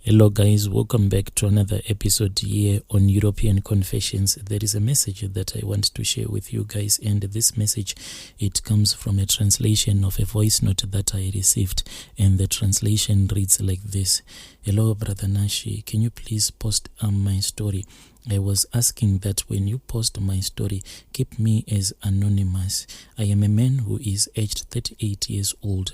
Hello guys, welcome back to another episode here on European Confessions. There is a message that I want to share with you guys, and this message, it comes from a translation of a voice note that I received, and the translation reads like this. Hello Brother Nashi, can you please post my story? I was asking that when you post my story, keep me as anonymous. I am a man who is aged 38 years old.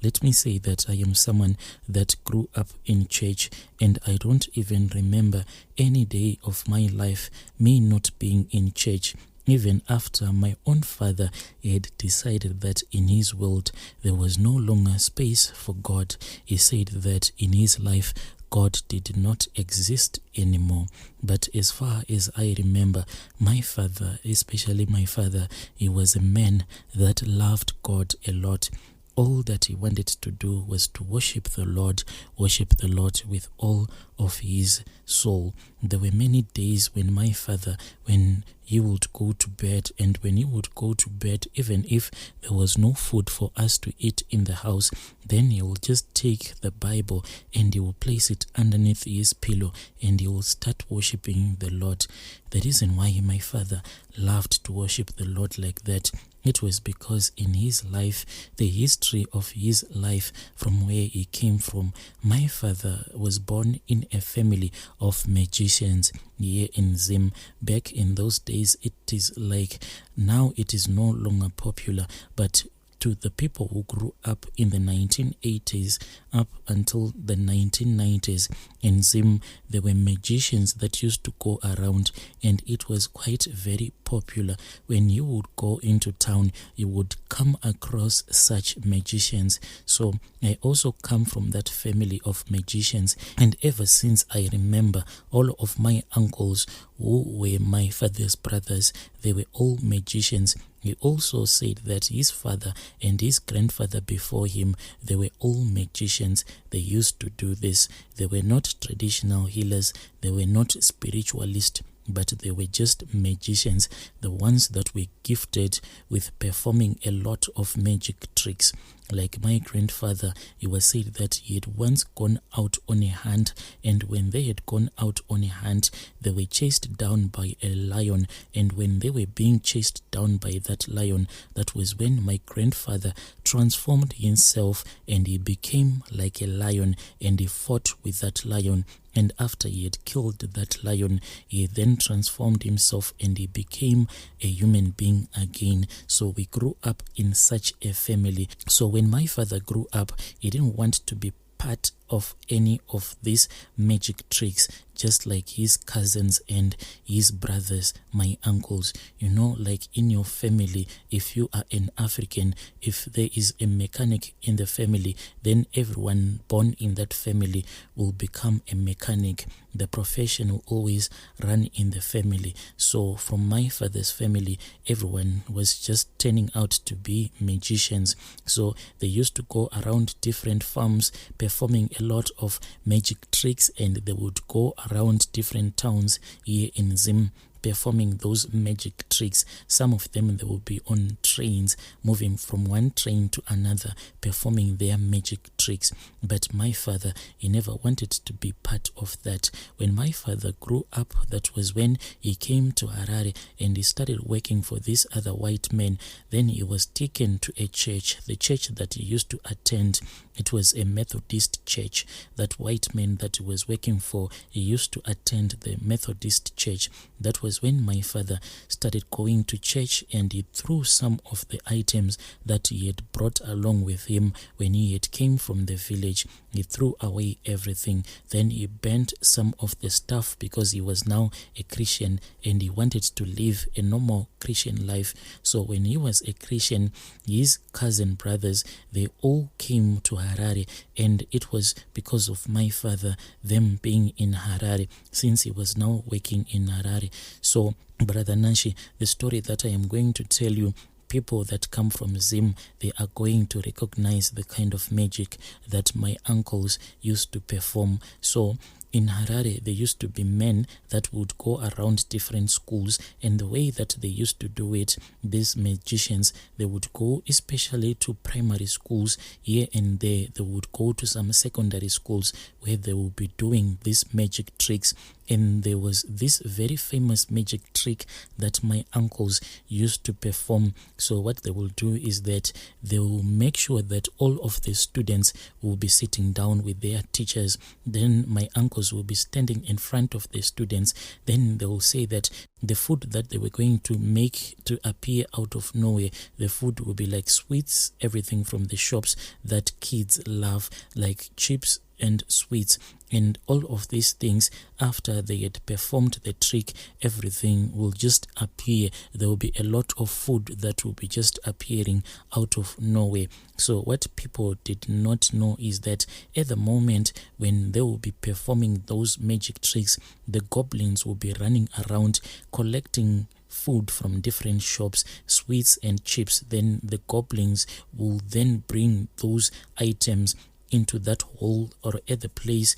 Let me say that I am someone that grew up in church, and I don't even remember any day of my life me not being in church. Even after my own father had decided that in his world there was no longer space for God, he said that in his life God did not exist anymore. But as far as I remember, my father, especially my father, he was a man that loved God a lot. All that he wanted to do was to worship the Lord with all of his soul. There were many days when my father, when he would go to bed, and when he would go to bed, even if there was no food for us to eat in the house, then he will just take the Bible and he will place it underneath his pillow and he will start worshiping the Lord. The reason why my father loved to worship the Lord like that, it was because in his life, the history of his life from where he came from, my father was born in a family of magicians here in Zim. Back in those days, it is like now it is no longer popular, but to the people who grew up in the 1980s up until the 1990s in Zim, there were magicians that used to go around, and it was quite very popular. When you would go into town, you would come across such magicians. So I also come from that family of magicians, and ever since I remember, all of my uncles who were my father's brothers, they were all magicians. He also said that his father and his grandfather before him, they were all magicians. They used to do this. They were not traditional healers. They were not spiritualists, but they were just magicians, the ones that were gifted with performing a lot of magic tricks. Like my grandfather, it was said that he had once gone out on a hunt, and when they had gone out on a hunt, they were chased down by a lion, and when they were being chased down by that lion, that was when my grandfather transformed himself and he became like a lion, and he fought with that lion. And after he had killed that lion, he then transformed himself and he became a human being again. So we grew up in such a family. So when my father grew up, he didn't want to be part of any of these magic tricks, just like his cousins and his brothers, my uncles. You know, like in your family, if you are an African, if there is a mechanic in the family, then everyone born in that family will become a mechanic. The profession will always run in the family. So from my father's family, everyone was just turning out to be magicians. So they used to go around different farms performing a lot of magic tricks, and they would go around different towns here in Zim performing those magic tricks. Some of them, they will be on trains, moving from one train to another, performing their magic tricks. But my father, he never wanted to be part of that. When my father grew up, that was when he came to Harare and he started working for this other white man. Then he was taken to a church, the church that he used to attend. It was a Methodist church. That white man that he was working for, he used to attend the Methodist church. That was when my father started going to church, and he threw some of the items that he had brought along with him when he had came from the village. He threw away everything. Then he burnt some of the stuff because he was now a Christian and he wanted to live a normal Christian life. So when he was a Christian, his cousin brothers, they all came to Harare, and it was because of my father, them being in Harare, since he was now working in Harare. So Brother Nashi, the story that I am going to tell you, people that come from Zim, they are going to recognize the kind of magic that my uncles used to perform. So in Harare, there used to be men that would go around different schools, and the way that they used to do it, these magicians, they would go especially to primary schools here and there. They would go to some secondary schools where they will be doing these magic tricks. And there was this very famous magic trick that my uncles used to perform. So what they will do is that they will make sure that all of the students will be sitting down with their teachers. Then my uncles will be standing in front of the students. Then they will say that the food that they were going to make to appear out of nowhere, the food will be like sweets, everything from the shops that kids love, like chips and sweets and all of these things. After they had performed the trick, everything will just appear. There will be a lot of food that will be just appearing out of nowhere. So what people did not know is that at the moment when they will be performing those magic tricks, the goblins will be running around collecting food from different shops, sweets and chips. Then the goblins will then bring those items into that hole or at the place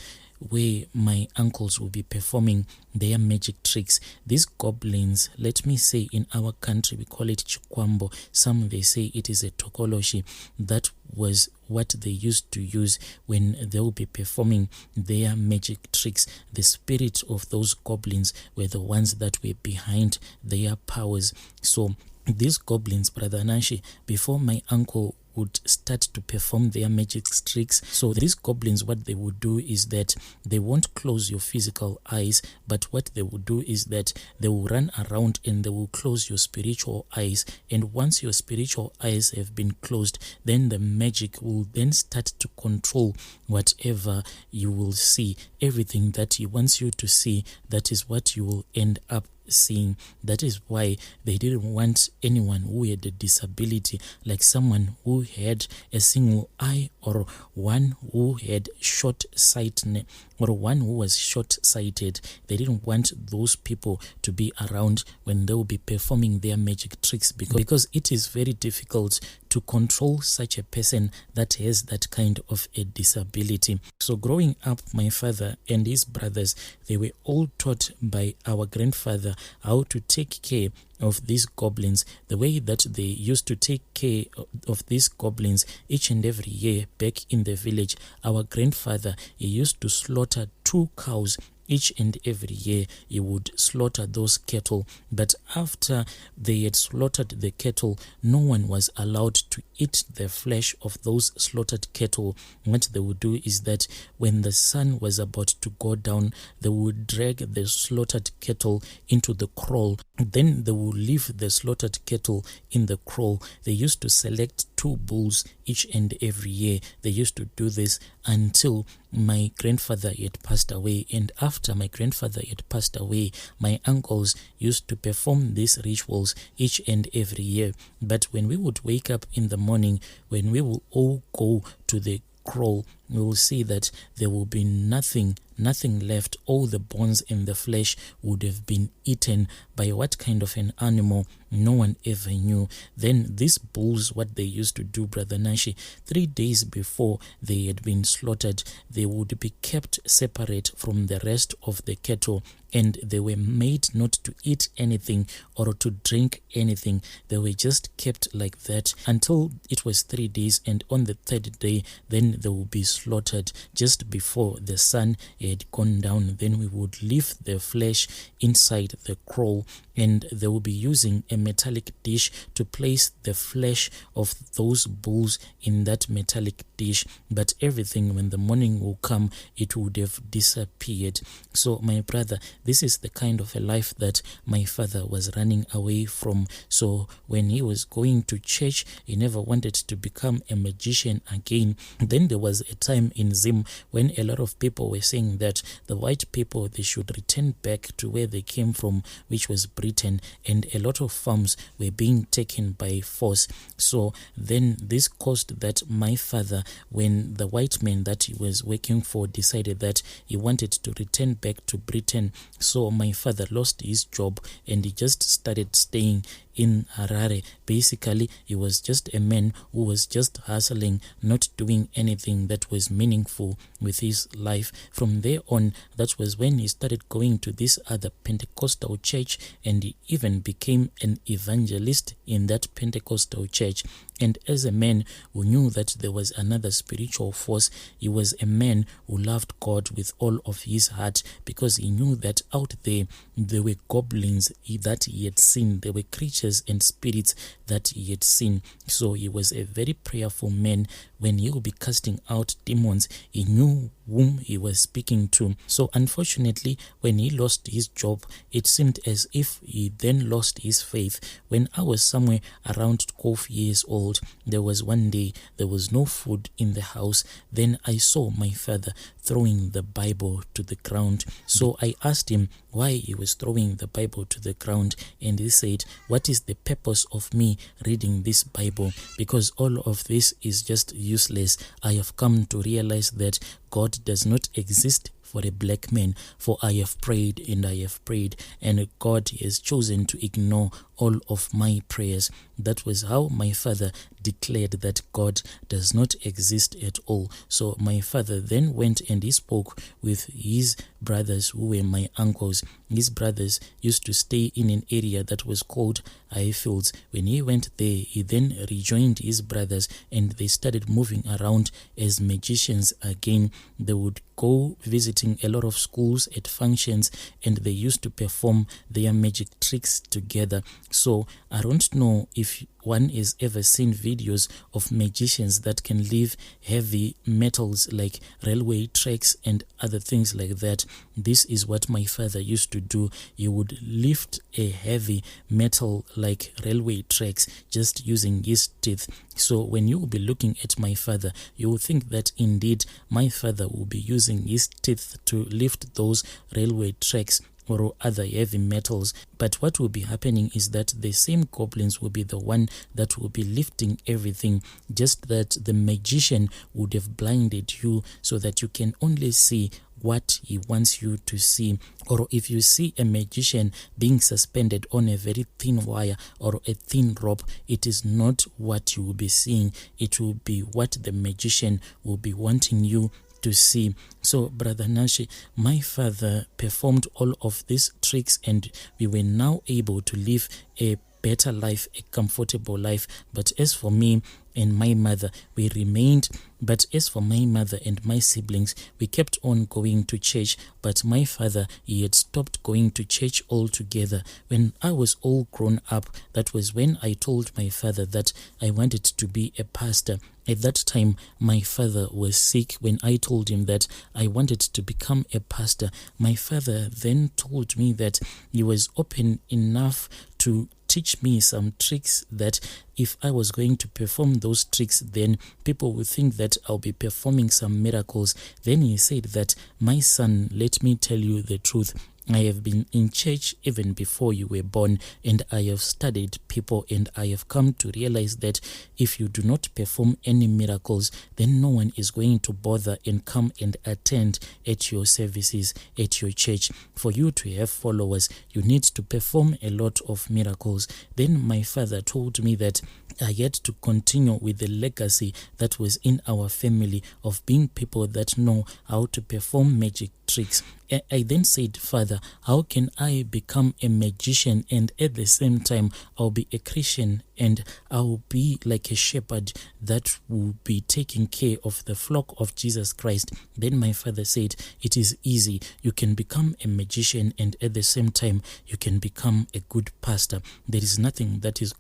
where my uncles will be performing their magic tricks. These goblins, let me say in our country we call it chikwambo, some they say it is a tokoloshi. That was what they used to use when they will be performing their magic tricks. The spirit of those goblins were the ones that were behind their powers. So these goblins, Brother Nashi, before my uncle would start to perform their magic tricks, so these goblins, what they would do is that they won't close your physical eyes, but what they would do is that they will run around and they will close your spiritual eyes. And once your spiritual eyes have been closed, then the magic will then start to control whatever you will see. Everything that he wants you to see, that is what you will end up seeing. That is why they didn't want anyone who had a disability, like someone who had a single eye or one who had short sighted or one who was short-sighted. They didn't want those people to be around when they will be performing their magic tricks, because it is very difficult to control such a person that has that kind of a disability. So growing up, my father and his brothers, they were all taught by our grandfather how to take care of these goblins. The way that they used to take care of these goblins each and every year back in the village, our grandfather, he used to slaughter 2 cows each and every year. He would slaughter those cattle, but after they had slaughtered the cattle, no one was allowed to eat the flesh of those slaughtered cattle. What they would do is that when the sun was about to go down, they would drag the slaughtered cattle into the kraal. Then they would leave the slaughtered cattle in the kraal. They used to select 2 bulls each and every year. They used to do this until my grandfather had passed away. And after my grandfather had passed away, my uncles used to perform these rituals each and every year. But when we would wake up in the morning, when we will all go to the kraal, we will see that there will be nothing left. All the bones and the flesh would have been eaten by what kind of an animal, no one ever knew. Then these bulls, what they used to do, Brother Nashi, 3 days before they had been slaughtered, they would be kept separate from the rest of the cattle, and they were made not to eat anything or to drink anything. They were just kept like that until it was 3 days, and on the 3rd day, then they will be slaughtered just before the sun had gone down. Then we would leave the flesh inside the kraal, and they will be using a metallic dish to place the flesh of those bulls in that metallic dish. But everything, when the morning will come, it would have disappeared. So my brother, this is the kind of a life that my father was running away from. So when he was going to church, he never wanted to become a magician again. Then there was a time in Zim when a lot of people were saying that the white people, they should return back to where they came from, which was Britain, and a lot of farms were being taken by force. So then this caused that my father, when the white man that he was working for decided that he wanted to return back to Britain, so my father lost his job and he just started staying in Harare. Basically, he was just a man who was just hustling, not doing anything that was meaningful with his life. From there on, that was when he started going to this other Pentecostal church, and he even became an evangelist in that Pentecostal church. And as a man who knew that there was another spiritual force, he was a man who loved God with all of his heart, because he knew that out there were goblins that he had seen. There were creatures and spirits that he had seen. So he was a very prayerful man. When he would be casting out demons, he knew whom he was speaking to. So unfortunately, when he lost his job, it seemed as if he then lost his faith. When I was somewhere around 12 years old, there was one day there was no food in the house. Then I saw my father throwing the Bible to the ground. So I asked him why he was throwing the Bible to the ground, and he said, "What is the purpose of me reading this Bible? Because all of this is just useless. I have come to realize that God does not exist for a black man, for I have prayed and I have prayed, and God has chosen to ignore all of my prayers." That was how my father declared that God does not exist at all. So my father then went and he spoke with his brothers, who were my uncles. His brothers used to stay in an area that was called Highfields. When he went there, he then rejoined his brothers, and they started moving around as magicians again. They would go visiting a lot of schools at functions, and they used to perform their magic tricks together. So I don't know if one has ever seen videos of magicians that can leave heavy metals like railway tracks and other things like that. This is what my father used to do. He would lift a heavy metal like railway tracks just using his teeth. So when you will be looking at my father, you will think that indeed my father will be using his teeth to lift those railway tracks or other heavy metals. But what will be happening is that the same goblins will be the one that will be lifting everything, just that the magician would have blinded you so that you can only see what he wants you to see. Or if you see a magician being suspended on a very thin wire or a thin rope, it is not what you will be seeing. It will be what the magician will be wanting you to see. So Brother Nashi, my father performed all of these tricks, and we were now able to live a better life, a comfortable life. But as for me and my mother, we remained. But as for my mother and my siblings, we kept on going to church. But my father, he had stopped going to church altogether. When I was all grown up, that was when I told my father that I wanted to be a pastor. At that time, my father was sick. When I told him that I wanted to become a pastor, my father then told me that he was open enough to teach me some tricks, that if I was going to perform those tricks, then people would think that I'll be performing some miracles. Then he said that, "My son, let me tell you the truth. I have been in church even before you were born, and I have studied people, and I have come to realize that if you do not perform any miracles, then no one is going to bother and come and attend at your services at your church. For you to have followers, you need to perform a lot of miracles." Then my father told me that I had to continue with the legacy that was in our family of being people that know how to perform magic tricks. I then said, "Father, how can I become a magician and at the same time I'll be a Christian and I'll be like a shepherd that will be taking care of the flock of Jesus Christ?" Then my father said, "It is easy. You can become a magician and at the same time you can become a good pastor. There is nothing that is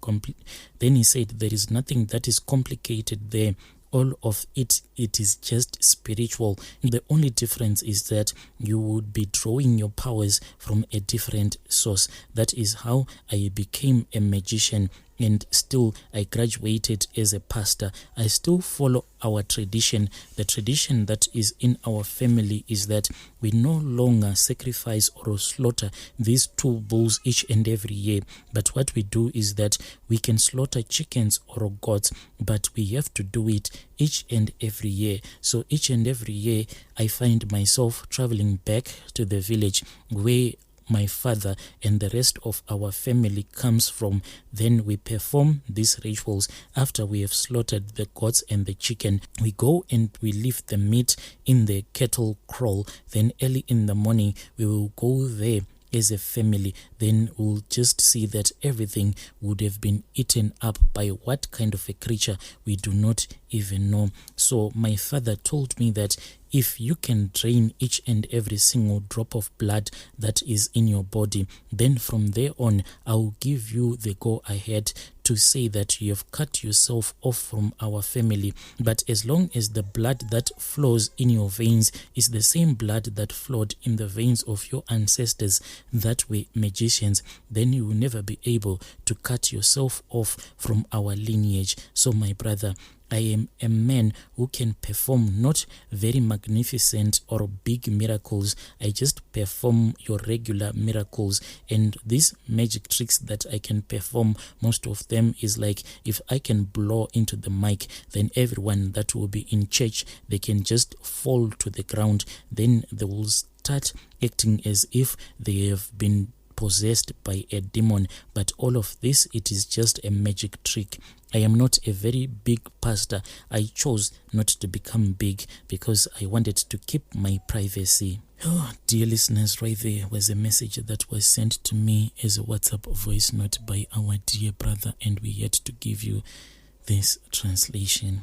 Then he said, "There is nothing that is complicated there. All of it is just spiritual. The only difference is that you would be drawing your powers from a different source." That is how I became a magician, and still I graduated as a pastor. I still follow our tradition. The tradition that is in our family is that we no longer sacrifice or slaughter these 2 bulls each and every year. But what we do is that we can slaughter chickens or goats, but we have to do it each and every year. So each and every year I find myself traveling back to the village where my father and the rest of our family comes from. Then we perform these rituals. After we have slaughtered the goats and the chicken, we go and we leave the meat in the cattle kraal. Then early in the morning we will go there as a family. Then we'll just see that everything would have been eaten up by what kind of a creature we do not even know. So my father told me that if you can drain each and every single drop of blood that is in your body, then from there on I'll give you the go ahead to say that you have cut yourself off from our family. But as long as the blood that flows in your veins is the same blood that flowed in the veins of your ancestors that were magicians, then you will never be able to cut yourself off from our lineage. So my brother, I am a man who can perform not very magnificent or big miracles. I just perform your regular miracles, and these magic tricks that I can perform, most of them is like if I can blow into the mic, then everyone that will be in church, they can just fall to the ground. Then they will start acting as if they have been possessed by a demon. But all of this, it is just a magic trick. I am not a very big pastor. I chose not to become big because I wanted to keep my privacy. Oh, dear listeners, right there was a message that was sent to me as a WhatsApp voice note by our dear brother, and we had to give you this translation.